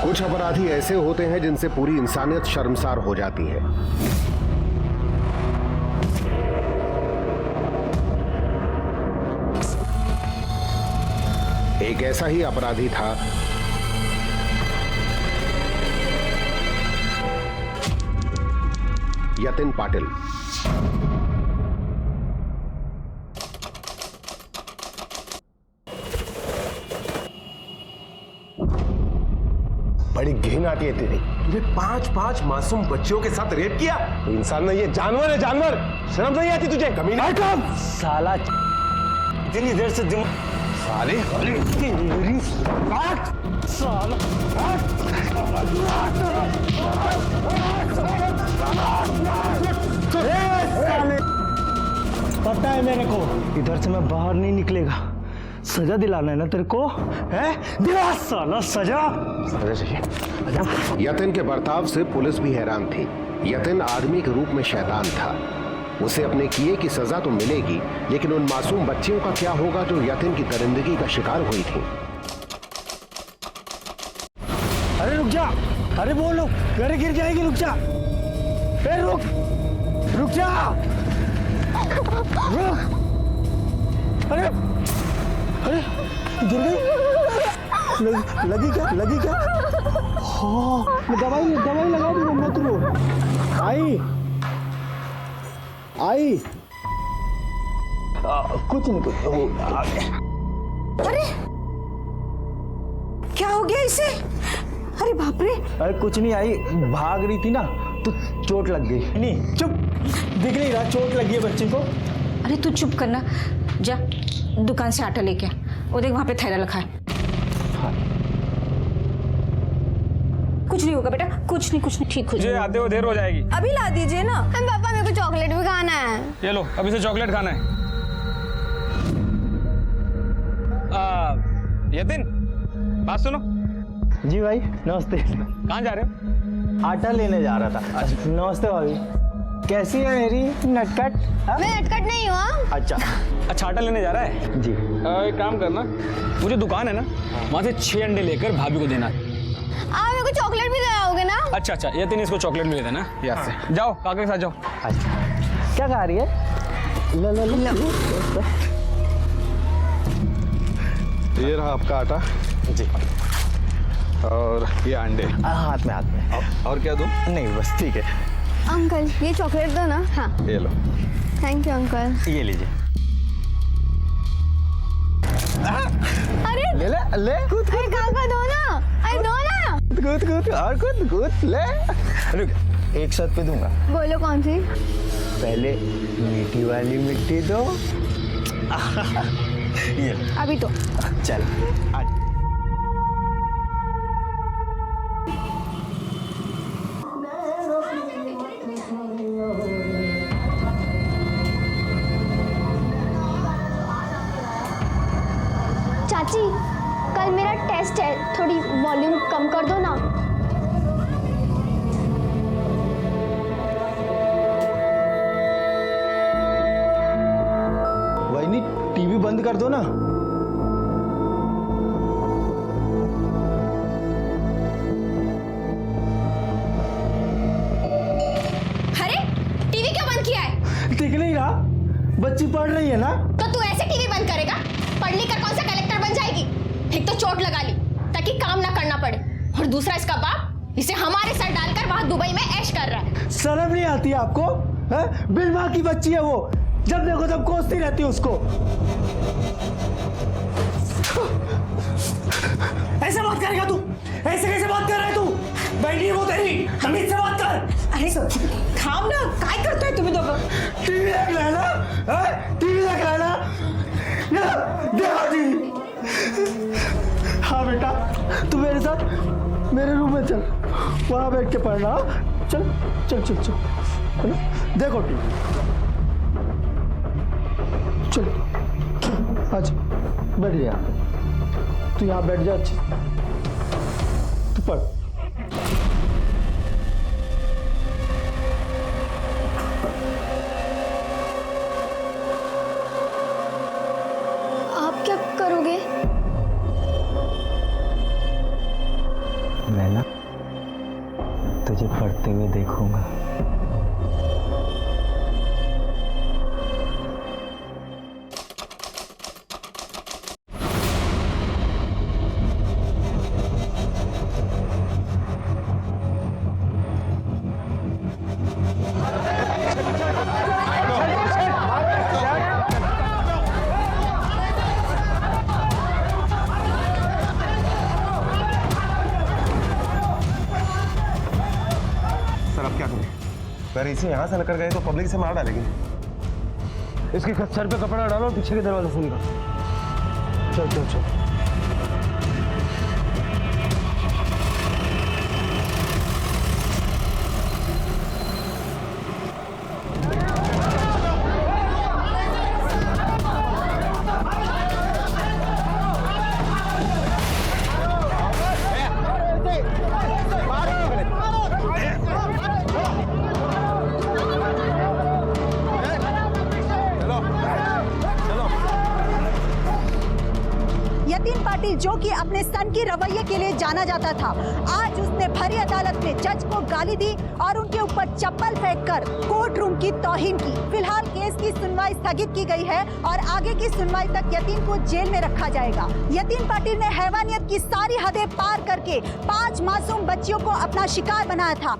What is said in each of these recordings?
कुछ अपराधी ऐसे होते हैं जिनसे पूरी इंसानियत शर्मसार हो जाती है। एक ऐसा ही अपराधी था यतिन पाटिल। बड़ी घिन आती है तेरी। ये 5 मासूम बच्चियों के साथ रेप किया। इंसान नहीं, ये जानवर है, जानवर। शर्म नहीं आती तुझे? कमीना साला इतनी देर से साले तेरी साला पता है मेरे को, इधर से मैं बाहर नहीं निकलेगा। सजा दिलाना है ना तेरे को, है? दिला साला सजा। सजा चाहिए। यतिन के बर्ताव से पुलिस भी हैरान थी। यतिन आदमी के रूप में शैतान था। उसे अपने किए की सजा तो मिलेगी, लेकिन उन मासूम बच्चियों का क्या होगा जो यतिन की दरिंदगी का शिकार हुई थी। अरे रुक जा, अरे बोलो, घर गिर जाएगी, रुक जा। रुक जा, रुक। अरे गिर गई। लगी क्या? हाँ, दवाई लगा दी, मत रो। आई कुछ नहीं। अरे क्या हो गया इसे? अरे बाप रे। अरे कुछ नहीं, आई भाग रही थी ना तो चोट लग गई। नहीं चुप, दिख नहीं रहा चोट लगी है बच्चे को। अरे तू चुप करना, जा दुकान से आटा लेके आ। वो देख वहां पे थैला रखा है। हाँ। कुछ नहीं होगा बेटा, कुछ नहीं, ठीक हो जाएगा। आते हो देर हो जाएगी। अभी ला दीजिए ना। हम पापा, मेरे को चॉकलेट भी खाना है। ये लो, अभी से चॉकलेट खाना है। यतिन, बात सुनो। जी भाई नमस्ते। कहाँ जा रहे हो? आटा लेने जा रहा था। नमस्ते भाभी, कैसी है मेरी नटखट? मैं नटखट नहीं हूँ। अच्छा आटा लेने जा रहा है जी। एक काम करना, मुझे दुकान है ना, वहाँ से 6 अंडे लेकर भाभी को देना। आप मेरे को चॉकलेट भी दिलाओगे ना? अच्छा, यतिन इसको चॉकलेट भी दे देना याद से। जाओ काका के साथ जाओ। अच्छा क्या खा रही है? लो। ये रहा आपका आटा जी। और ये अंडे। हाथ में। और क्या दूं? नहीं बस ठीक है। अंकल ये चॉकलेट दो ना। हाँ ये लो। Thank you uncle. ये लीजिए। अरे ले कूद अरे काका दो ना, अरे दो ना। कूद ले। रुक, एक शर्त पे दूंगा। बोलो कौन सी? पहले मीठी वाली मिट्टी दो। ये अभी तो चल आज। चाची कल मेरा टेस्ट है, थोड़ी वॉल्यूम कम कर दो ना। वही नहीं, टीवी बंद कर दो ना। अरे टीवी क्यों बंद किया है? दिख नहीं रहा, बच्ची पढ़ रही है ना। तो तू ऐसे टीवी बंद करेगा? पढ़ लिख कर कौन सा कलेक्टर बन जाएगी? एक तो चोट लगा ली ताकि काम ना करना पड़े, और दूसरा इसका बाप इसे हमारे सर डालकर वहां दुबई में ऐश कर रहा है। शर्म नहीं आती आपको? बिन माँ की बच्ची है वो, जब देखो तब कोसती रहती है उसको। ऐसे बात करेगा तू? ऐसे कैसे बात कर रहा है तू? बैठी वो तेरी, तमीज से बात कर। अरे थाम ना, काय करतोय तुम्ही दोघं? टीवी देख रहा है ना? टीवी देख रहा है ना? देखो टीवी। हाँ बेटा, तू मेरे साथ मेरे रूम में चल, वहां बैठ के पढ़ना। चल चल चल चल, है ना? देखो टीवी। चल आज बैठ जा, तू यहाँ बैठ जा, अच्छी तू पढ़। आप क्या करोगे? मैं ना तुझे पढ़ते हुए देखूंगा। सर अब क्या करें? अगर इसे यहाँ से निकल गए तो पब्लिक से मार डालेगी। इसके सर पे कपड़ा डालो, पीछे के दरवाजे से निकल। चल चल चल। यतीन पाटिल, जो कि अपने सन की रवैये के लिए जाना जाता था, आज उसने भरी अदालत में जज को गाली दी और उनके ऊपर चप्पल फेंककर कोर्ट रूम की तौहीन की। फिलहाल केस की सुनवाई स्थगित की गई है और आगे की सुनवाई तक यतीन को जेल में रखा जाएगा। यतीन पाटिल ने हैवानियत की सारी हदें पार करके 5 मासूम बच्चियों को अपना शिकार बनाया था।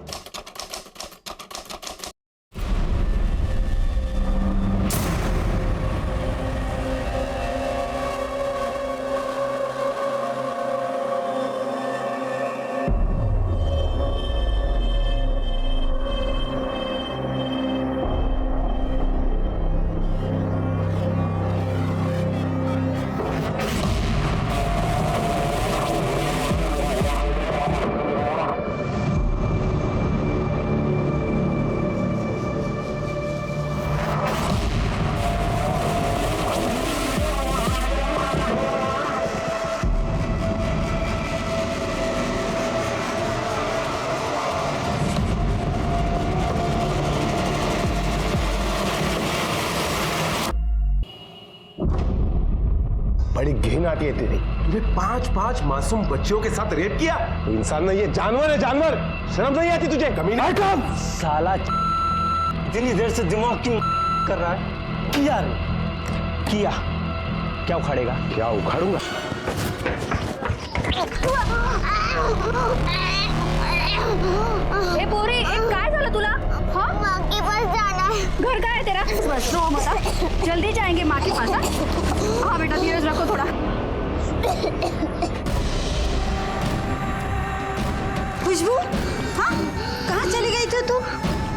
बड़ी घिन आती है तेरी। ये 5 मासूम बच्चियों के साथ रेप किया। इंसान नहीं, ये जानवर है, जानवर। शर्म नहीं आती तुझे? कमीना। साला इतनी देर से दिमाग क्यों कर रहा है? किया क्या उखाड़ेगा? क्या उखाड़ूंगा? ए पोरी, काय झालं तुला? हाँ? माँ के पास जाना है। घर का है तेरा? बस रो मत, जल्दी जाएंगे माँ के पास। हाँ बेटा, धीरज रखो थोड़ा। खुशबू, हाँ कहाँ चली गई थी तू?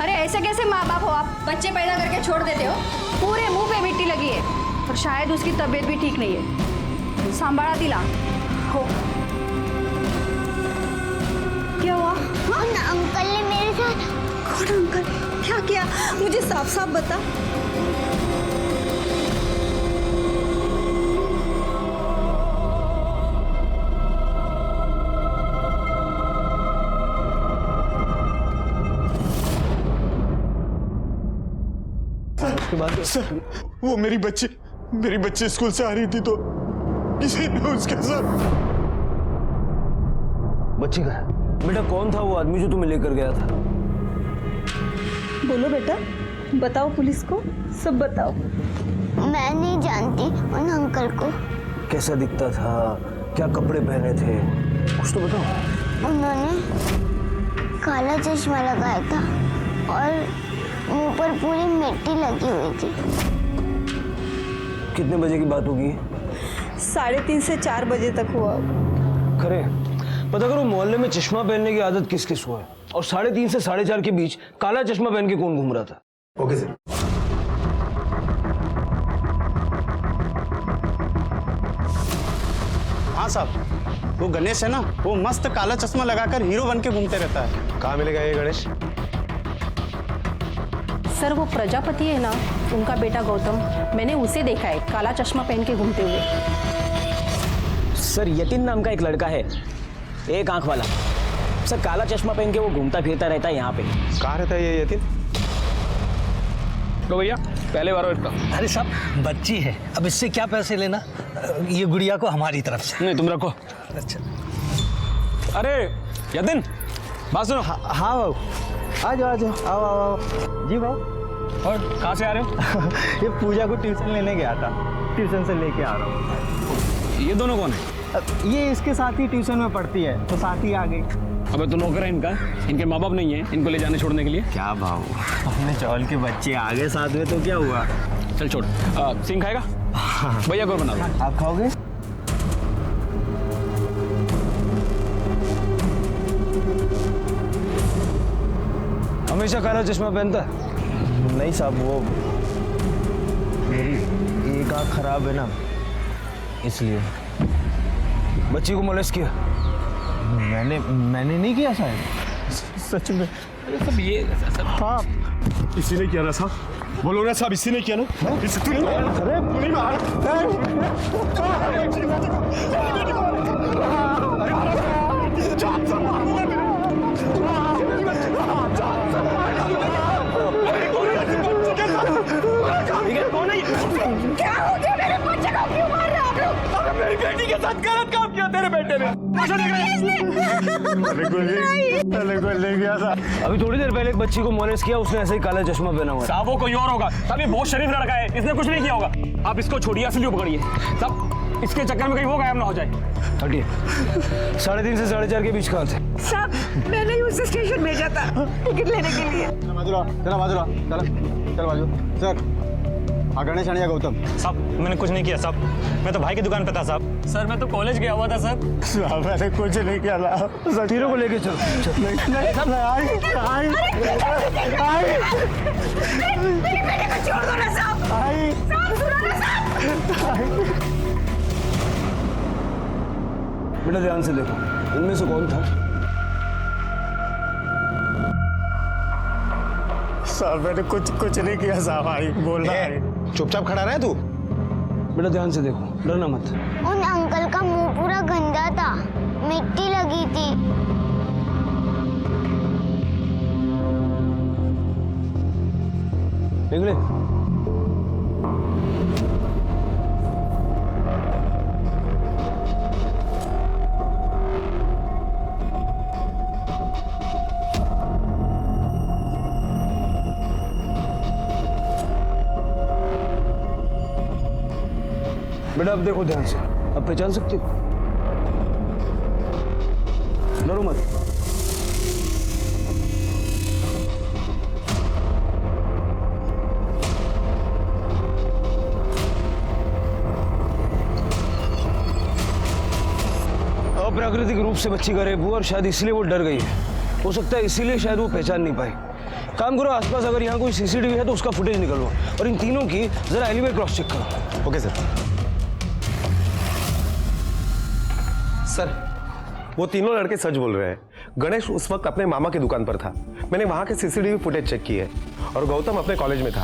अरे ऐसे कैसे माँ बाप हो आप? बच्चे पैदा करके छोड़ देते हो। पूरे मुंह पे मिट्टी लगी है और शायद उसकी तबीयत भी ठीक नहीं है। सांभाळा तिला हो। क्या हुआ? हाँ ना, अंकल ने मेरे साथ। कौन अंकल? क्या किया? मुझे साफ साफ बता। सर, वो मेरी बच्ची स्कूल से आ रही थी तो किसी ने उसके साथ। बच्ची का बेटा कौन था वो आदमी जो तुम्हें लेकर गया था? बोलो बेटा, बताओ पुलिस को, सब बताओ। मैं नहीं जानती उन अंकल को। कैसा दिखता था? क्या कपड़े पहने थे? कुछ तो बताओ। उन्होंने काला चश्मा लगाया था और मुंह पर पूरी मिट्टी लगी हुई थी। कितने बजे की बात होगी? 3:30 से 4 बजे तक हुआ। खरे पता करो मोहल्ले में चश्मा पहनने की आदत किस किस को है, और 3:30 से 4:30 के बीच काला चश्मा पहन के कौन घूम रहा था? Okay sir. हाँ साहब, वो गणेश है ना, वो मस्त काला चश्मा लगाकर हीरो बन के घूमते रहता है। कहाँ मिलेगा ये गणेश? सर वो प्रजापति है ना, उनका बेटा गौतम, मैंने उसे देखा है काला चश्मा पहन के घूमते हुए। सर यतीन नाम का एक लड़का है, एक आंख वाला। सर काला चश्मा पहन के वो घूमता फिरता रहता है यहाँ पे। कहाँ रहता है ये यतीन? तो भैया पहले बार इसका। अरे साहब बच्ची है, अब इससे क्या पैसे लेना, ये गुड़िया को हमारी तरफ से। नहीं तुम रखो। अच्छा। अरे यतिन बात सुनो। हाँ बाबू, आ जाओ आओ आओ आओ। जी बाबू। और कहाँ से आ रहे हो? ये पूजा को ट्यूशन लेने गया था, ट्यूशन से लेके आ रहा हूँ। ये दोनों कौन है? ये इसके साथ ही ट्यूशन में पढ़ती है, तो साथ ही आ गई। अबे तो नौकर है इनका, इनके माँ बाप नहीं है इनको ले जाने छोड़ने के लिए। क्या बाबू, अपने चौल के बच्चे आ गए साथ में तो क्या हुआ। चल छोड़। सिंह खाएगा? भैया को बना दो। आप खाओगे? हमेशा काला चश्मा पहनता है? नहीं साहब, वो मेरी एक आँख खराब है ना, इसलिए। बच्ची को मोलेस्ट किया? मैंने नहीं किया साहब, सच में। सब ये सब हाँ, इसी ने किया ना साहब, बोलो ना साहब, इसी ने किया ना। इसी तूने क्या हो गया मेरे बच्चे को, क्यों मार रहे हो आप लोग? मेरी बेटी के साथ गलत काम किया तेरे बेटे ने। ले गया था। अभी थोड़ी देर पहले एक बच्ची को मोलेस्ट किया, उसने ऐसे ही काला चश्मा पहना हुआ है। साहब वो कोई और होगा, साहब ये बहुत शरीफ लड़का है, इसने कुछ नहीं किया होगा। आप इसको छोड़िए, असली पकड़िए साहब, इसके चक्कर में कहीं वो गायब ना हो जाए। हटिए। 3:30 से 4:30 के बीच कहाँ थे? सब मैंने ही उसे स्टेशन भेजा था टिकट लेने के लिए। चल बाजू सर। गणेश आनिया गौतम। साहब मैंने कुछ नहीं किया साहब, मैं तो भाई की दुकान पे था साहब। सर मैं तो कॉलेज गया हुआ था सर। मैंने कुछ नहीं किया ना। तीनों को लेके चलो। मेरी बेटे को छोड़ दो ना साहब। साहब सुनो ना साहब। बेटा ध्यान से देखो, इनमें से कौन था? साहब मैंने कुछ नहीं किया साहब, भाई बोल रहा है। चुपचाप खड़ा रहे तू। बेटा ध्यान से देखो, डरना मत। उन अंकल का मुंह पूरा गंदा था, मिट्टी लगी थी। निकले। बेटा अब देखो ध्यान से, अब पहचान सकते हो? डरो मत। अप्राकृतिक रूप से बच्ची का रेप हुआ और शायद इसलिए वो डर गई है। हो सकता है इसीलिए शायद वो पहचान नहीं पाई। काम करो, आसपास अगर यहाँ कोई सीसीटीवी है तो उसका फुटेज निकलवाओ और इन तीनों की जरा एलिवे क्रॉस चेक करो। Okay sir. सर वो तीनों लड़के सच बोल रहे हैं। गणेश उस वक्त अपने मामा की दुकान पर था, मैंने वहां के सीसीटीवी फुटेज चेक किए। और गौतम अपने कॉलेज में था,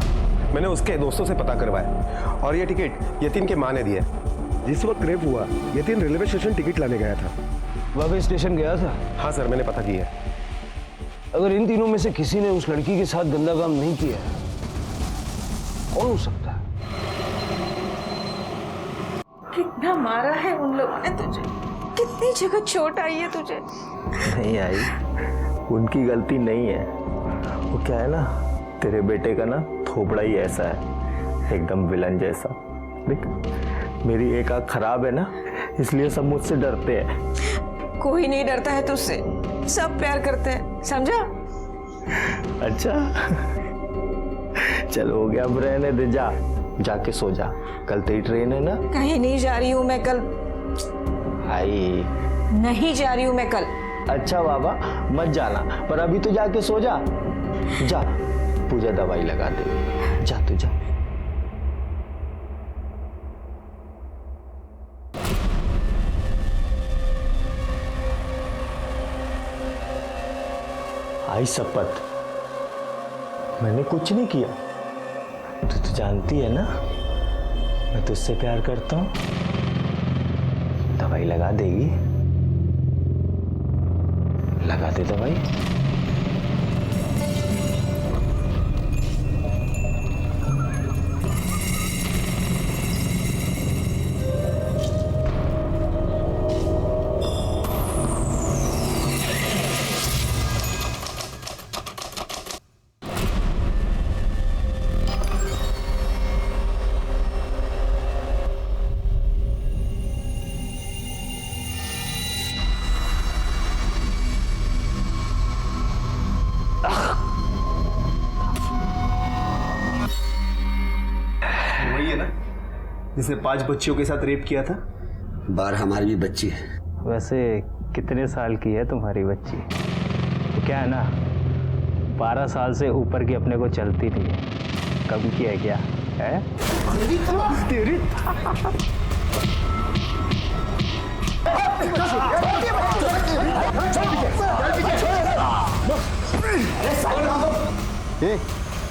मैंने उसके दोस्तों से पता करवाया। और ये टिकट यतीन के माँ ने दिया। जिस वक्त रेप हुआ यतीन रेलवे स्टेशन टिकट लाने गया था। वापस स्टेशन गया था? हाँ सर, मैंने पता किया। अगर इन तीनों में से किसी ने उस लड़की के साथ गंदा काम नहीं किया, कौन हो सकता है? कितना मारा है उन लोगों ने तुझे, कितनी जगह चोट आई है तुझे। नहीं आई, उनकी गलती नहीं है। वो क्या है ना, तेरे बेटे का ना थोपड़ा ही ऐसा है, एकदम विलन जैसा। देख मेरी एक आँख खराब है ना, इसलिए सब मुझसे डरते हैं। कोई नहीं डरता है तुझसे, सब प्यार करते हैं, समझा? अच्छा चल हो गया, अब रहने दे, जा जाके सो जा, कल तेरी ट्रेन है ना। कहीं नहीं जा रही हूँ मैं कल। आई नहीं जा रही हूँ मैं कल। अच्छा बाबा मत जाना, पर अभी तो जाके सो जा। जा पूजा दवाई लगा दे, जा तू जा। आई शपथ, मैंने कुछ नहीं किया। तू तो जानती है ना मैं तुझसे प्यार करता हूं। दवाई लगा देगी? लगा दे दवाई। जिसने 5 बच्चियों के साथ रेप किया था? बार हमारी भी बच्ची है। वैसे कितने साल की है तुम्हारी बच्ची? तो क्या है ना, 12 साल से ऊपर की अपने को चलती नहीं है। कभी की है क्या है? तेरी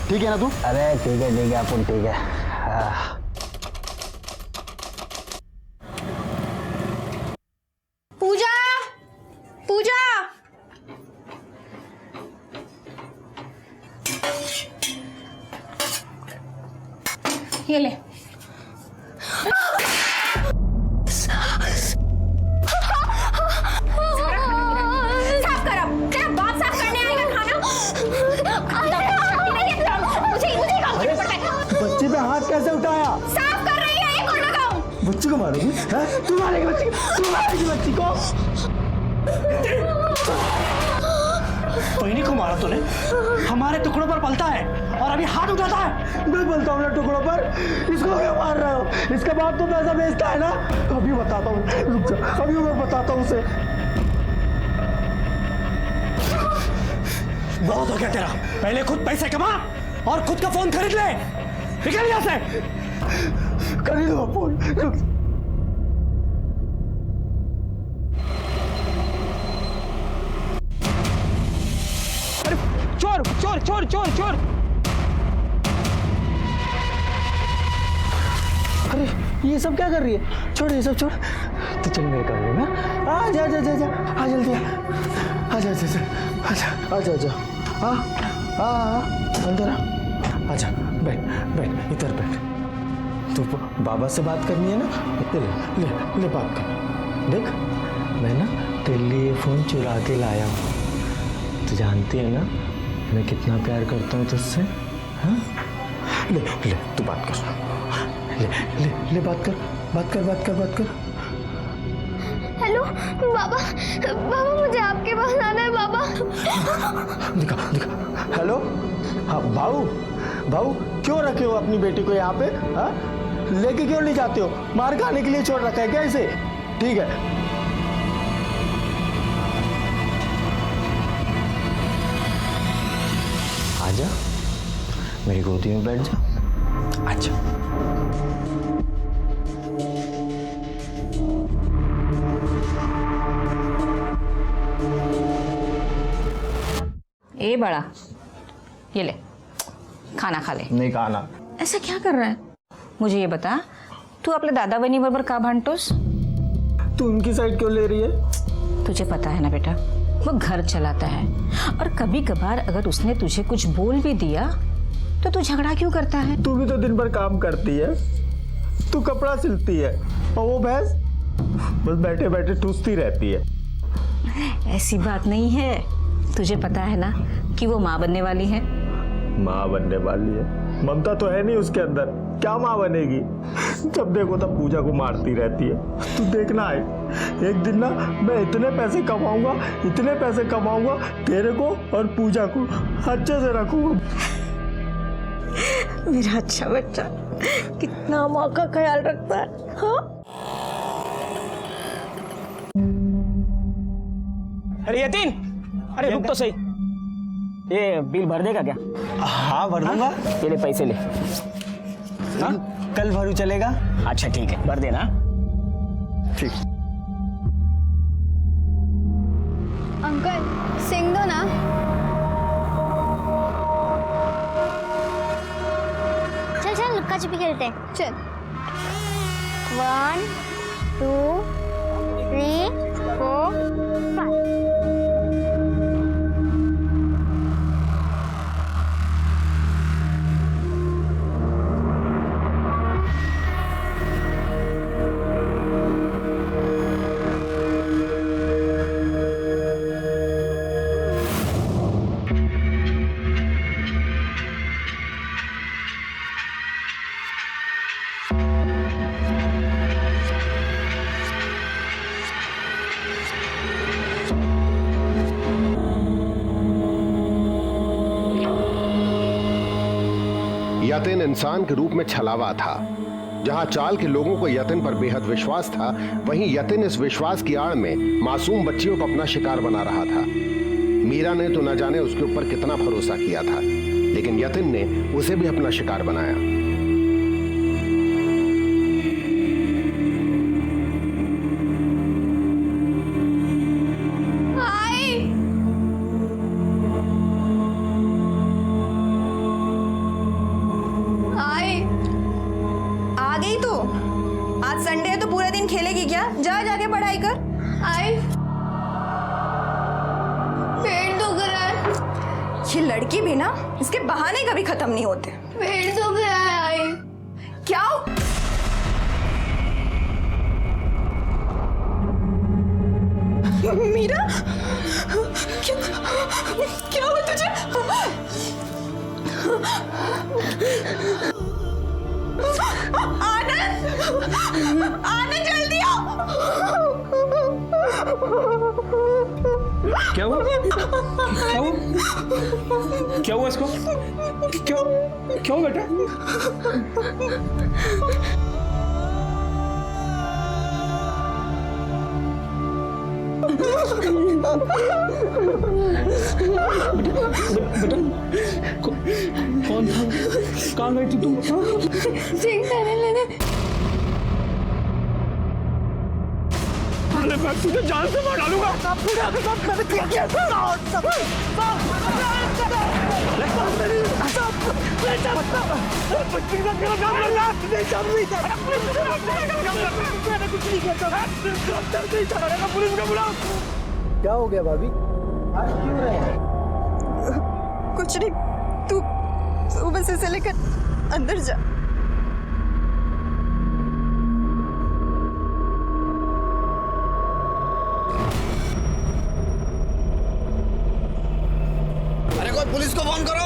ठीक है ना तू? अरे ठीक है अपन ठीक है। पूजा, पूजा, ये ले। साफ कर, अब तेरा बाप साफ करने आएगा खाना। मुझे काम करना पड़ता है। बच्ची पे हाथ कैसे उठाया? साफ कर रही है, एक और लगाऊं। बच्ची को मारोगी? तू मारेगी बच्ची को? तू मारेगी बच्ची को? बहनी को मारा तूने? हमारे टुकड़ों पर पलता है और अभी हाथ उठाता है। मैं बोलता हूँ ना टुकड़ों पर, इसको क्यों मार रहे हो? इसका बाप तो पैसा बेचता है ना। अभी बताता हूँ, रुक जा, अभी मैं बताता हूँ उसे। बहुत हो गया तेरा, पहले खुद पैसे कमा और खुद का फोन खरीद ले। निकल यहाँ से। खरीदो फोन। चोर चोर चोर चोर चोर। अरे ये सब क्या कर रही है? छोड़ ये सब, छोड़। तो चल मेरे कमरे में आ जा, जा जा जा, आ जल्दी आ जा, जा जा, आजा आजा, आ अंदर आ, आजा, बैठ बैठ, इधर बैठ। तो बाबा से बात करनी है ना? ले ले ले बात कर। देख मैं ना तेरे लिए फोन चुरा के लाया हूँ। तो जानती है ना मैं कितना प्यार करता हूँ तुझसे। हाँ ले ले तू बात कर, ले ले ले बात कर, बात कर, बात कर, बात कर। हेलो बाबा, बाबा मुझे आपके पास आना है बाबा। दिखा दिखा। हेलो हाँ भाऊ, भाऊ क्यों रखे हो अपनी बेटी को यहाँ पे? हाँ लेके क्यों नहीं जाते हो? मार खाने के लिए छोड़ रखा है क्या इसे? ठीक है आजा, मेरी गोदी में बैठ जा। अच्छा ए बड़ा, ये ले खाना खा ले। नहीं खाना। ऐसा क्या कर रहा है? मुझे ये बता, तू अपने दादा बनी बराबर का भांटोस? तू उनकी साइड क्यों ले रही है? तुझे पता है ना बेटा, वो घर चलाता है और कभी कभार अगर उसने तुझे कुछ बोल भी दिया तो तू झगड़ा क्यों करता है? तू भी तो दिन भर काम करती है, तू कपड़ा सिलती है और वो भैंस बस बैठे बैठे ठूसती रहती है। ऐसी बात नहीं है, तुझे पता है ना कि वो माँ बनने वाली है। माँ बनने वाली है? ममता तो है नहीं उसके अंदर, क्या माँ बनेगी? जब देखो तब पूजा को मारती रहती है। तू देखना है एक दिन ना मैं इतने पैसे कमाऊंगा, इतने पैसे कमाऊंगा, तेरे को और पूजा को अच्छे से रखूंगा। मेरा अच्छा बच्चा कितना माँ का ख्याल रखता है। हाँ? अरे यतीन, अरे रुक तो सही, ये बिल भर देगा क्या? हाँ भर दूंगा। ये ले पैसे ले। हाँ कल भरू चलेगा? अच्छा ठीक है, भर देना। ठीक। अंकल सिंग दो ना। चल चल लुक्का छिपी खेलते हैं, चल। 1 2 3 4 5। यतीन इंसान के रूप में छलावा था, जहां चाल के लोगों को यतिन पर बेहद विश्वास था, वहीं यतिन इस विश्वास की आड़ में मासूम बच्चियों को अपना शिकार बना रहा था। मीरा ने तो न जाने उसके ऊपर कितना भरोसा किया था, लेकिन यतिन ने उसे भी अपना शिकार बनाया। संडे है तो पूरा दिन खेलेगी क्या? जा जाके पढ़ाई कर। आई पेट दुख रहा है। ये लड़की भी ना, इसके बहाने कभी खत्म नहीं होते। पेट दुख रहा है। आई क्या? मीरा क्या हुआ तुझे? आनंद जल्दी आओ। क्या हुआ? क्या हुआ? क्या हुआ इसको? क्या हुआ बेटा? बेटा कौन था? कहाँ गई थी तुम? मैं तुझे जान से मार डालूंगा। क्या हो गया भाभी? आज क्यों रहे हैं? कुछ नहीं, तू बस इसे लेकर अंदर जा। अरे कोई पुलिस को फोन करो।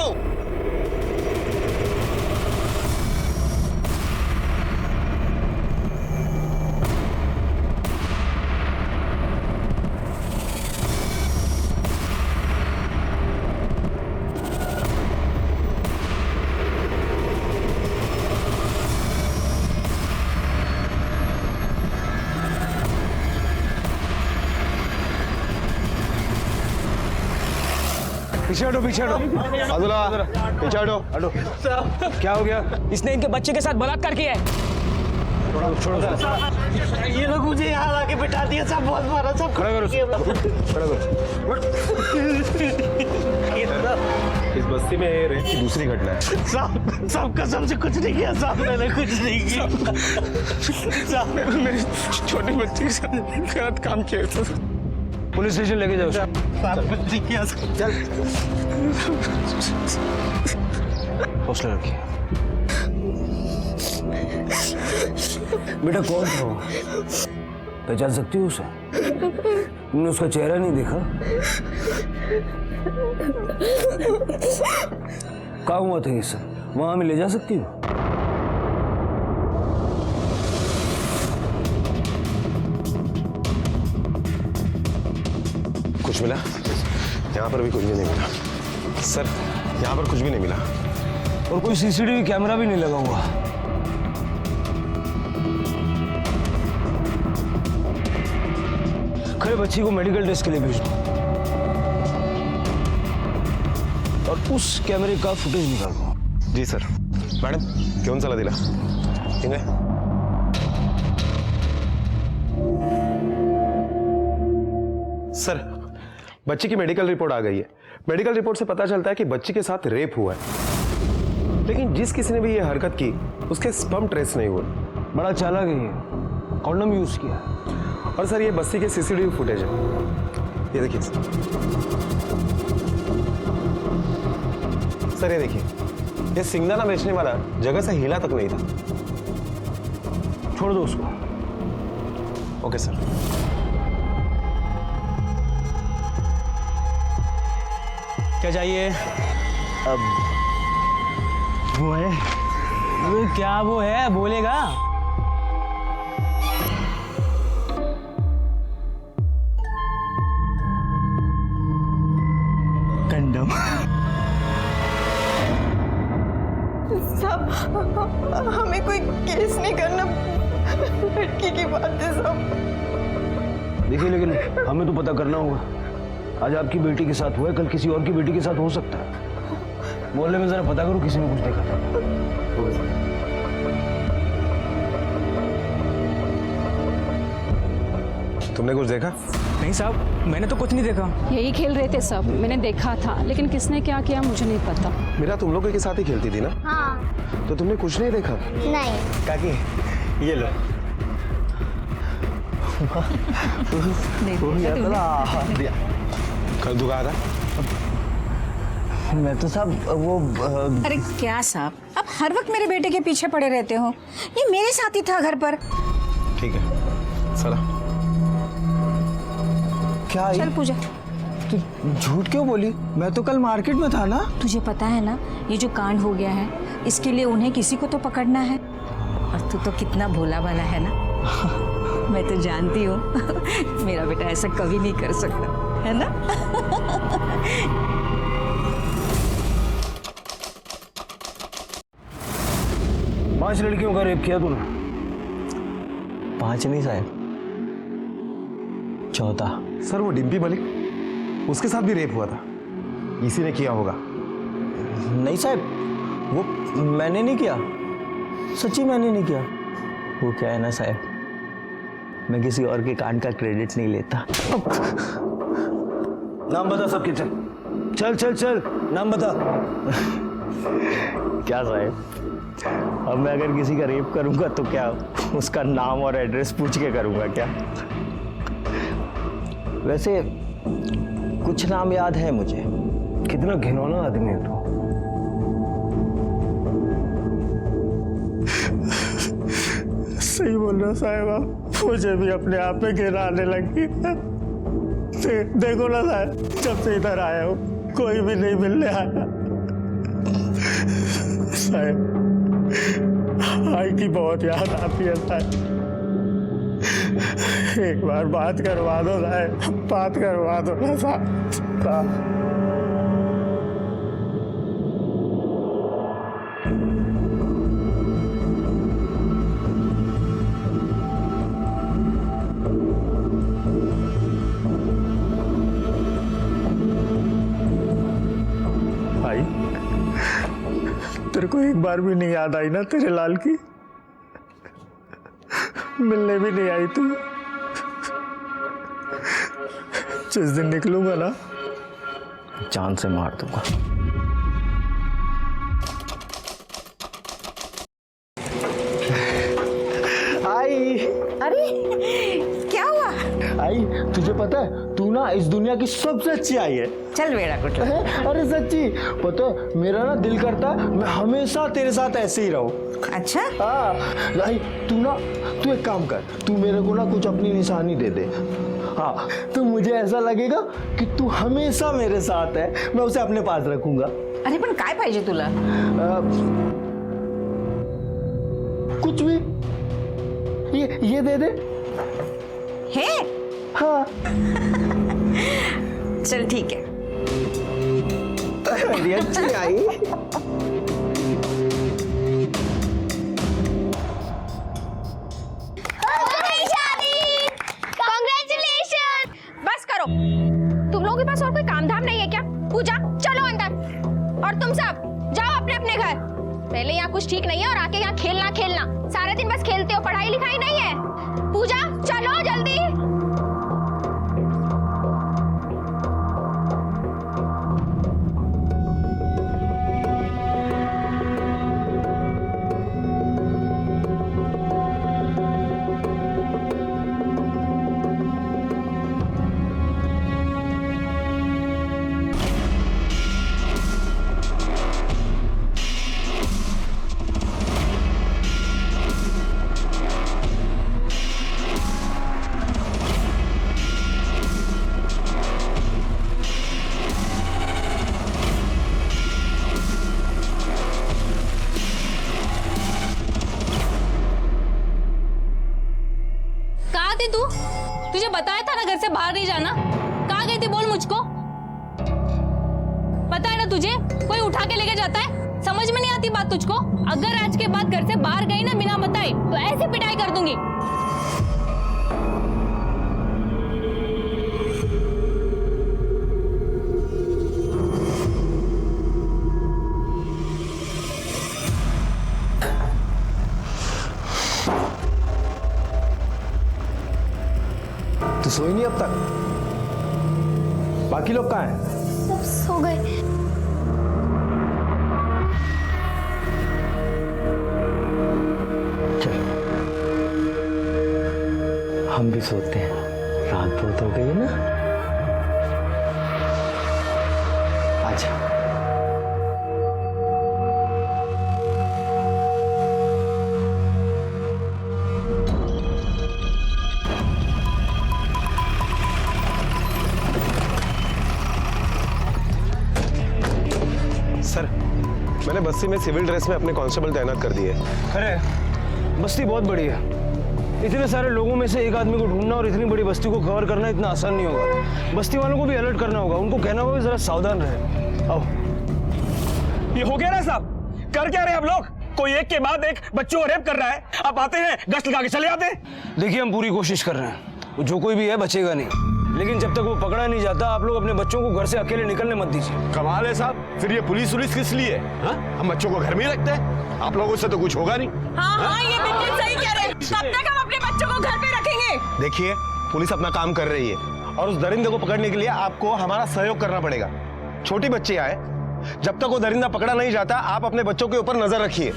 पीछे हटो, पीछे हटो। पीछे हटो। क्या हो गया? इसने इनके बच्चे के साथ बलात्कार किया है। छोड़ो। ये लोग मुझे यहाँ लाके बिठा दिया, सब बहुत मारा, सब खड़ा करो। इस बस्ती में रेप की दूसरी घटना है। सब कसम से कुछ नहीं किया साहब, मैंने कुछ नहीं किया साहब। मेरी छोटी बच्ची के साथ गलत काम किया। पुलिस स्टेशन लेके जाओ। चल हौसला रखिए। बेटा कौन था वो? पहचान सकती हो उसे? तुमने उसका चेहरा नहीं देखा? कहाँ हुआ था ये सब? वहां हमें ले जा सकती हो? कुछ मिला? यहाँ पर भी कुछ भी नहीं मिला सर, यहाँ पर कुछ भी नहीं मिला। और कोई सीसीटीवी कैमरा भी नहीं लगा हुआ। खैर बच्ची को मेडिकल टेस्ट के लिए भेज दो और उस कैमरे का फुटेज निकालो। जी सर। मॅडम घेऊन चला तिला। ठीक आहे? सर बच्ची की मेडिकल रिपोर्ट आ गई है। मेडिकल रिपोर्ट से पता चलता है कि बच्ची के साथ रेप हुआ है, लेकिन जिस किसी ने भी ये हरकत की उसके स्पर्म ट्रेस नहीं हुए। बड़ा चालाक है ये, कॉन्डम यूज किया। और सर ये बस्ती के सीसीटीवी फुटेज है, ये देखिए सर, ये देखिए, ये सिंगदाना बेचने वाला जगह से हिला तक नहीं था। छोड़ दो उसको। Okay sir. क्या चाहिए? अब वो है, वो क्या वो है? बोलेगा? कंडम। सब हमें कोई केस नहीं करना, लड़की की बात है सब। देखिए लेकिन हमें तो पता करना होगा। आज आपकी बेटी के साथ हुआ है, कल किसी और की बेटी के साथ हो सकता है। मोहल्ले में जरा पता करो किसी ने कुछ देखा था। तुमने कुछ देखा? नहीं साहब, मैंने तो कुछ नहीं देखा। यही खेल रहे थे सब, मैंने देखा था, लेकिन किसने क्या किया मुझे नहीं पता। मेरा तुम लोगों के साथ ही खेलती थी ना? हाँ। तो तुमने कुछ नहीं देखा? नहीं। काकी ये लो। कल दुआ था। मैं तो साहब वो अरे क्या साहब, अब हर वक्त मेरे बेटे के पीछे पड़े रहते हो। ये मेरे साथ ही था घर पर। ठीक है चलो। क्या चल पूजा। तू झूठ क्यों बोली? मैं तो कल मार्केट में था ना। तुझे पता है ना ये जो कांड हो गया है, इसके लिए उन्हें किसी को तो पकड़ना है। और तू तो कितना भोला भाला है ना। मैं तो जानती हूँ मेरा बेटा ऐसा कभी नहीं कर सकता, है ना। 5 लड़कियों का रेप किया तूने? 5 नहीं साहब, 14। सर वो डिम्पी मलिक, उसके साथ भी रेप हुआ था, इसी ने किया होगा। नहीं साहब, वो मैंने नहीं किया, सच्ची मैंने नहीं किया। वो क्या है ना साहब, मैं किसी और के कांड का क्रेडिट नहीं लेता। नाम बता सबके। चल चल चल चल, नाम बता। क्या साहब, अब मैं अगर किसी का रेप करूंगा तो क्या उसका नाम और एड्रेस पूछ के करूंगा क्या? वैसे कुछ नाम याद है मुझे। कितना घिनौना आदमी है तू। सही बोल रहा साहब, मुझे भी अपने आप में घिन आने लगी। देखो ना साहब, जब से इधर आया हूँ कोई भी नहीं मिलने आया। साहब आई की बहुत याद आती है साहब। एक बार बात करवा दो साहब, बात करवा दो ना साहब। भाई तेरे को एक बार भी नहीं याद आई ना तेरे लाल की? मिलने भी नहीं आई तू? जिस दिन निकलूंगा ना जान से मार दूंगा। आई। अरे क्या हुआ? आई तुझे पता है, तू ना इस दुनिया की सबसे अच्छी आई है। चल बेड़ा कुछ। अरे सच्ची पता है, मेरा ना दिल करता है मैं हमेशा तेरे साथ ऐसे ही रहूं। अच्छा? हाँ आई, तू एक काम कर, तू मेरे को ना कुछ अपनी निशानी दे दे। हाँ तो मुझे ऐसा लगेगा कि तू हमेशा मेरे साथ है, मैं उसे अपने पास रखूंगा। अरे पण काय पाहिजे तुला? कुछ भी, ये दे दे। है? हाँ। चल ठीक है। मेरी अच्छी आई। बस करो, तुम लोगों के पास और कोई काम धाम नहीं है क्या? पूजा चलो अंदर, और तुम सब जाओ अपने अपने घर। पहले यहाँ कुछ ठीक नहीं है और आके यहाँ खेलना सारे दिन बस खेलते हो, पढ़ाई लिखाई नहीं है। पूजा चलो जल्दी। तुझे बताया था ना घर से बाहर नहीं जाना। कहाँ गई थी बोल मुझको? पता है ना तुझे, कोई उठा के लेके जाता है, समझ में नहीं आती बात तुझको? अगर आज के बाद घर से बाहर गई ना बिना बताए तो ऐसे पिटाई कर दूंगी। तू सोई नहीं अब तक? बाकी लोग कहाँ हैं? सब सो गए। चल हम भी सोते हैं, रात बहुत हो गई है ना। आजा। सर, मैंने बस्ती में सिविल ड्रेस में अपने कांस्टेबल तैनात कर दिए। अरे बस्ती बहुत बड़ी है, इतने सारे लोगों में से एक आदमी को ढूंढना और इतनी बड़ी बस्ती को कवर करना इतना आसान नहीं होगा। बस्ती वालों को भी अलर्ट करना होगा, उनको कहना होगा जरा सावधान रहे। आओ। ये हो गया ना साहब? कर क्या रहे हैं हम लोग? कोई एक के बाद एक बच्चों को रेप कर रहा है, आप आते हैं गश्त लगा के चले आते हैं। देखिए हम पूरी कोशिश कर रहे हैं, जो कोई भी है बचेगा नहीं, लेकिन जब तक वो पकड़ा नहीं जाता आप लोग अपने बच्चों को घर से अकेले निकलने मत दीजिए। कमाल है साहब, फिर ये पुलिस किस लिए? हाँ? हम बच्चों को घर में ही रखते हैं, आप लोगों से तो कुछ होगा नहीं। हाँ, ये बिल्कुल सही कह रहे हैं। कब तक हम अपने बच्चों को घर पे रखेंगे? देखिए पुलिस अपना काम कर रही है और उस दरिंदे को पकड़ने के लिए आपको हमारा सहयोग करना पड़ेगा। छोटी बच्ची आए, जब तक वो दरिंदा पकड़ा नहीं जाता आप अपने बच्चों के ऊपर नजर रखिए।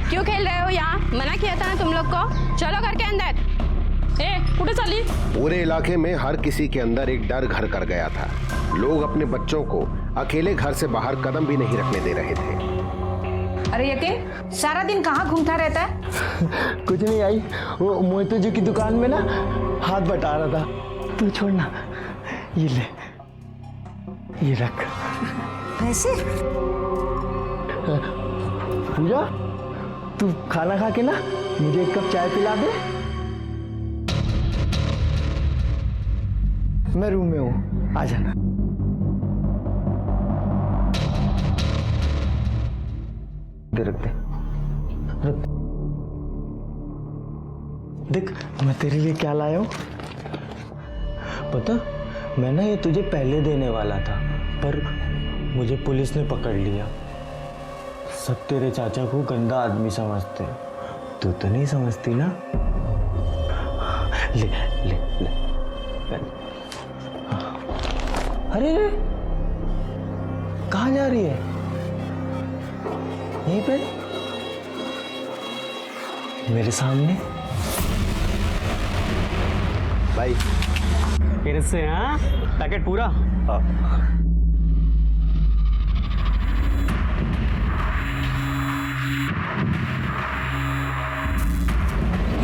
क्यों खेल रहे हो यहाँ? मना किया था ना तुम लोग को, चलो घर के अंदर। कुठे चाली? पूरे इलाके में हर किसी के अंदर एक डर घर कर गया था। लोग अपने बच्चों को अकेले घर से बाहर कदम भी नहीं रखने दे रहे थे। अरे यतीन सारा दिन कहाँ घूमता रहता है? कुछ नहीं आई, वो मोहितो जी की दुकान में ना हाथ बटा रहा था। तू छोड़ना, ये ले, ये रख। कैसे? पूजा, तू खाना खा के ना मुझे एक कप चाय पिला दे। मैं रूम में हूँ, आ जाना। रख दे, रख। देख मैं तेरे लिए क्या लाया हूँ पता? मैं ना ये तुझे पहले देने वाला था, पर मुझे पुलिस ने पकड़ लिया। सब तेरे चाचा को गंदा आदमी समझते, तू तो नहीं समझती ना? ले ले ले। अरे कहाँ जा रही है? यहीं पे मेरे सामने। भाई फिर से? हाँ, पैकेट पूरा? हाँ।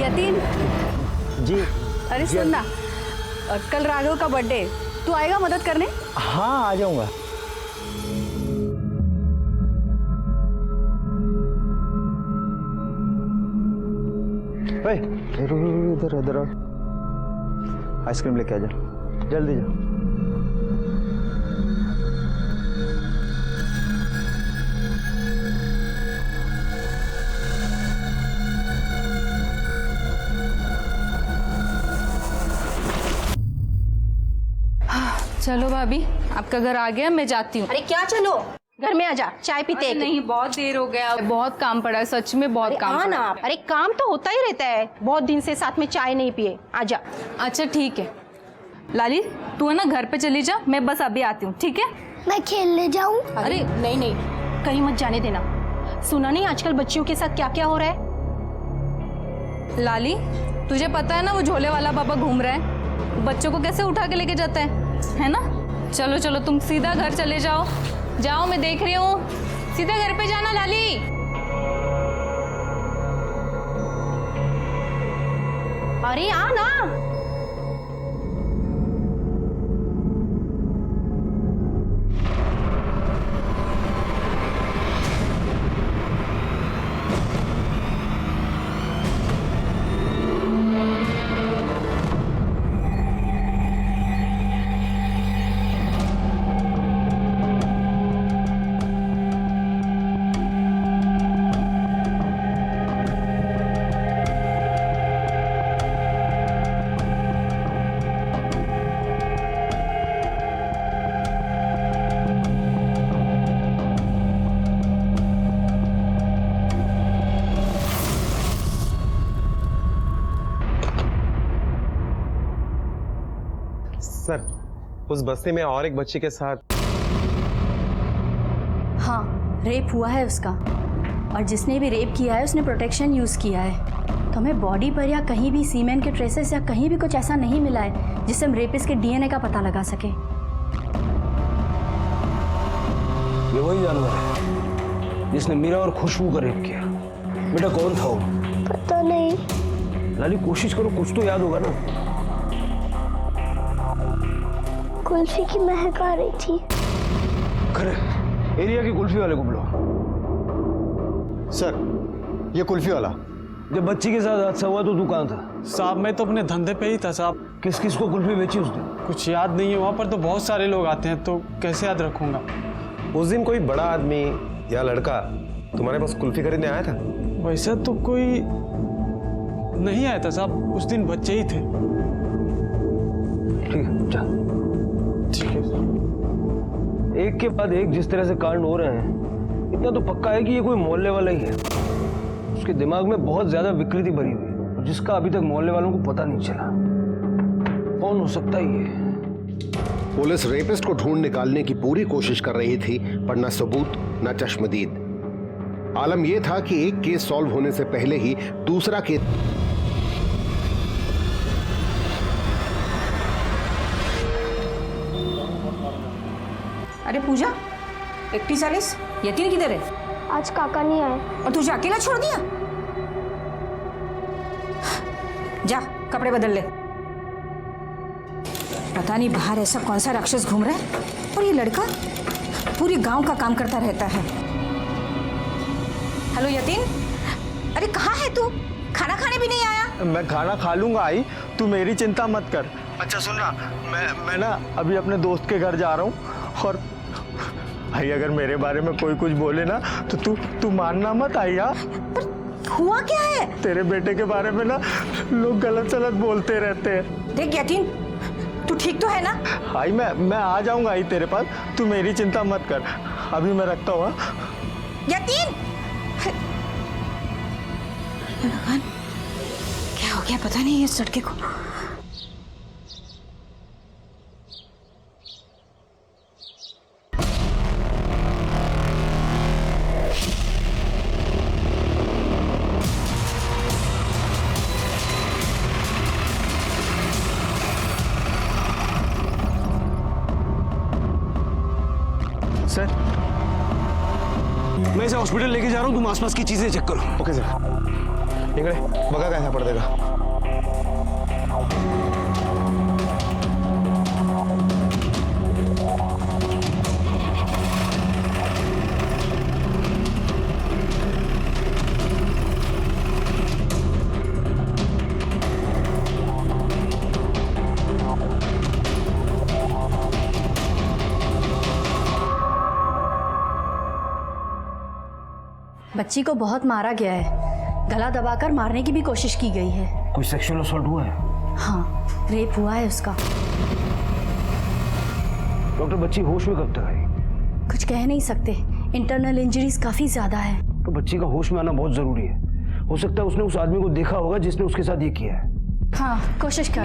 यतीन जी। अरे सुन ना, कल राघव का बर्थडे, तू आएगा मदद करने? हाँ आ जाऊंगा। इधर इधर आइसक्रीम लेके आ जा, जल्दी जा। चलो भाभी, आपका घर आ गया, मैं जाती हूँ। अरे क्या चलो, घर में आ जा, चाय पीते हैं। नहीं, बहुत देर हो गया, बहुत काम पड़ा है, सच में बहुत काम पड़ा। ना, अरे काम तो होता ही रहता है, बहुत दिन से साथ में चाय नहीं पिए, आ जा। अच्छा ठीक है। लाली तू है ना घर पे चली जा, मैं बस अभी आती हूँ, ठीक है? मैं खेलने जाऊँ? अरे नहीं नहीं, कहीं मत जाने देना। सुना नहीं आजकल बच्चियों के साथ क्या क्या हो रहा है? लाली तुझे पता है ना वो झोले वाला बाबा घूम रहा है, बच्चों को कैसे उठा के लेके जाता है ना? चलो चलो तुम सीधा घर चले जाओ, जाओ मैं देख रही हूँ, सीधा घर पे जाना लाली। अरे आ ना। सर, उस बस्ती में और एक बच्ची के साथ। हाँ, रेप हुआ है उसका, और जिसने भी रेप किया है उसने प्रोटेक्शन यूज़ किया है। तो हमें बॉडी पर या कहीं भी सीमेन के ट्रेसेस या कहीं भी कुछ ऐसा नहीं मिला है जिससे हम रेपिस्ट के डीएनए का पता लगा सके। ये वही जानवर है जिसने मीरा और खुशबू का रेप किया। बेटा कौन था वो? पता नहीं। लाली कोशिश करो, कुछ तो याद होगा ना। कुल्फी की महक आ रही थी। खरे एरिया की कुल्फी वाले को बुलाओ। सर, ये कुल्फी वाला। जब बच्ची के साथ हादसा हुआ तो तू कहाँ था? साहब मैं तो अपने धंधे पे ही था साहब। किस किस को कुल्फी बेची उसने? कुछ याद नहीं है, वहाँ पर तो बहुत सारे लोग आते हैं, तो कैसे याद रखूंगा। उस दिन कोई बड़ा आदमी या लड़का तुम्हारे पास कुल्फी खरीदने आया था? वैसा तो कोई नहीं आया था साहब, उस दिन बच्चे ही थे। ठीक है, जा। ठीक है सर। एक के बाद एक जिस तरह से कांड हो रहे हैं, इतना तो पक्का है कि ये कोई मोहल्ले वाला ही है। उसके दिमाग में बहुत ज्यादा विकृति भरी हुई है, जिसका अभी तक मोहल्ले वालों को पता नहीं चला। कौन हो सकता है ये? पुलिस रेपिस्ट को ढूंढ निकालने की पूरी कोशिश कर रही थी, पर न सबूत न चश्मदीद। आलम यह था कि एक केस सॉल्व होने से पहले ही दूसरा केस। अरे पूजा, 41 यतीन किधर है? आज काका नहीं आए। और तुझे अकेला छोड़ दिया? जा कपड़े बदल ले। पता नहीं बाहर ऐसा कौन सा राक्षस घूम रहा है, और ये लड़का पूरे गांव का काम करता रहता है। हेलो यतीन, अरे कहाँ है तू? खाना खाने भी नहीं आया? मैं खाना खा लूंगा आई, तू मेरी चिंता मत कर। अच्छा सुन ना, मैं ना अभी अपने दोस्त के घर जा रहा हूँ, और भाई अगर मेरे बारे में कोई कुछ बोले ना तो तू मानना मत आई। यार हुआ क्या है? तेरे बेटे के बारे में ना लोग गलत सलत बोलते रहते हैं। देख यतीन, तू ठीक तो है ना? आई मैं आ जाऊंगा आई तेरे पास, तू मेरी चिंता मत कर। अभी मैं रखता हूँ। यतीन, क्या हो गया पता नहीं इस लड़के को। सर, मैं इसे हॉस्पिटल लेके जा रहा हूँ, तुम आसपास की चीजें चेक करो। Okay sir. इंगळे बघा काय सापडतंय का? बच्ची को बहुत मारा गया है, गला दबाकर मारने की भी कोशिश की गई है। कोई सेक्सुअल असॉल्ट हुआ है? हाँ, रेप हुआ है उसका। डॉक्टर, बच्ची होश में कब तक आई? कुछ कह नहीं सकते, इंटरनल इंजरीज काफी ज्यादा है। तो बच्ची का होश में आना बहुत जरूरी है। हो सकता है उसने उस आदमी को देखा होगा जिसने उसके साथ ये किया है। हाँ, कोशिश कर।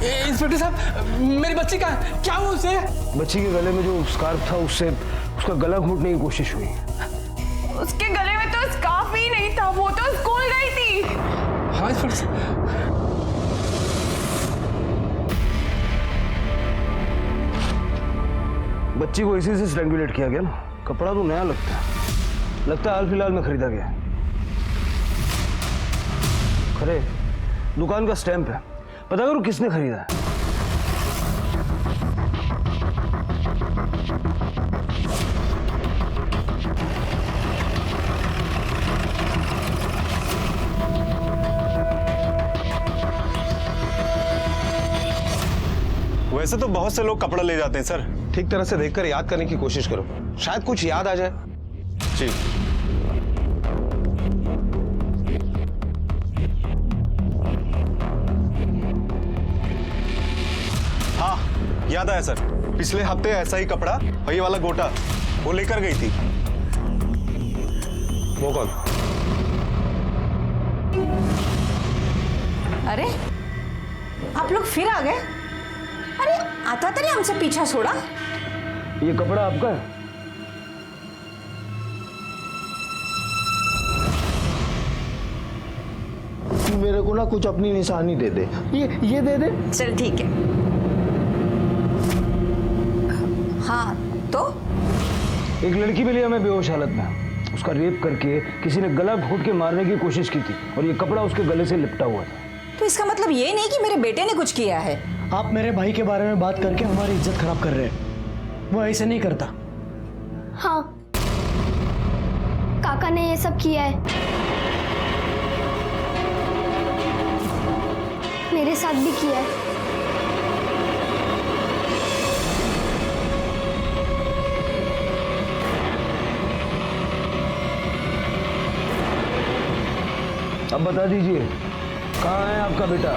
इंस्पेक्टर साहब, मेरी बच्ची का क्या हुआ उसे? बच्ची के गले में जो स्कार्फ था उससे उसका गला घोंटने की कोशिश हुई। उसके गले में तो स्कार्फ ही नहीं था, वो तो स्कूल गई थी। हाँ इंस्पेक्टर साहब। बच्ची को इसी से स्ट्रैंगुलेट किया गया ना। कपड़ा तो नया लगता है हाल फिलहाल में खरीदा गया। खरे दुकान का स्टैंप है, पता करो किसने खरीदा है। वैसे तो बहुत से लोग कपड़ा ले जाते हैं सर। ठीक तरह से देखकर याद करने की कोशिश करो, शायद कुछ याद आ जाए। जी। हाँ याद आया सर, पिछले हफ्ते ऐसा ही कपड़ा वही वाला गोटा वो लेकर गई थी। वो कौन? अरे आप लोग फिर आ गए? अरे आता तरी हमसे पीछा छोड़ा। ये कपड़ा आपका है? मेरे को ना कुछ अपनी निशानी दे दे, ये दे दे। चल ठीक है। हाँ तो एक लड़की मिली हमें बेहोश हालत में, उसका रेप करके किसी ने गला घोट के मारने की कोशिश की थी और ये कपड़ा उसके गले से लिपटा हुआ था। तो इसका मतलब ये नहीं कि मेरे बेटे ने कुछ किया है। आप मेरे भाई के बारे में बात करके हमारी इज्जत खराब कर रहे हैं, वो ऐसे नहीं करता। हाँ, काका ने ये सब किया है, मेरे साथ भी किया है। अब बता दीजिए कहाँ है आपका बेटा?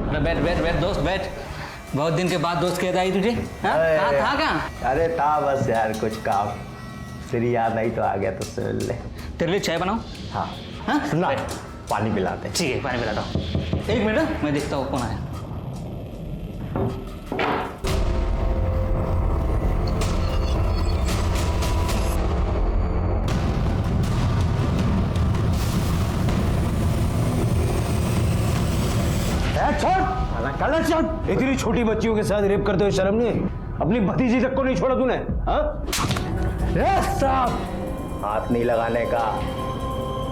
अरे बैठ दोस्त बैठ। बहुत दिन के बाद दोस्त याद आई तुझे? हाँ था कहाँ? अरे था बस यार कुछ काम, फिर याद आई तो आ गया तो सुन ले। तेरे लिए चाय बनाऊं? हाँ हाँ सुना, पानी पिलाते। ठीक है पानी पिलाता हूँ। एक मिनट मैं देखता हूँ कौन आया। इतनी छोटी बच्चियों के साथ रेप करते हुए शर्म नहीं आई? अपनी भतीजी तक को नहीं छोड़ा तूने? साहब हाथ नहीं लगाने का,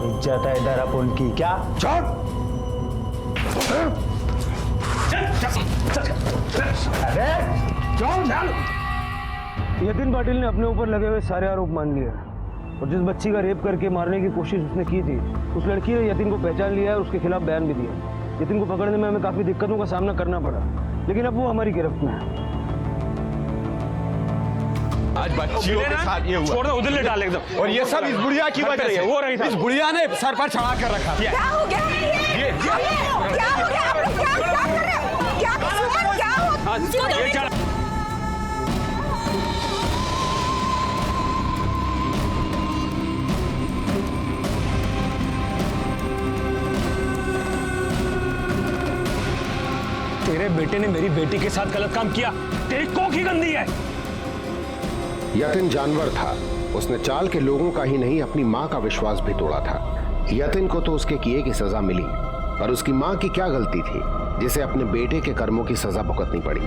इज्जत है इधर अपन की। क्या अरे यतिन पाटिल ने अपने ऊपर लगे हुए सारे आरोप मान लिए और जिस बच्ची का रेप करके मारने की कोशिश उसने की थी, उस लड़की ने यतिन को पहचान लिया है और उसके खिलाफ बयान भी दिया। यतिन को पकड़ने में हमें काफी दिक्कतों का सामना करना पड़ा, लेकिन अब वो हमारी गिरफ्त में है। आज बच्चियों के साथ ये हुआ। छोड़ दो, उधर ले डाल एकदम। और ये सब इस बुढ़िया की वजह से। वो रही था। इस बुढ़िया ने सर पर चढ़ा कर रखा। क्या हो गया? क्या हो गया? आप लोग क्या कर रहे हो? क्या कसूर? क्या हो? तेरे बेटे ने मेरी बेटी के साथ गलत काम किया, तेरी कोख ही गंदी है। यतिन जानवर था, उसने चाल के लोगों का ही नहीं अपनी माँ का विश्वास भी तोड़ा था। यतिन को तो उसके किए की सजा मिली, पर उसकी माँ की क्या गलती थी जिसे अपने बेटे के कर्मों की सजा भुगतनी पड़ी?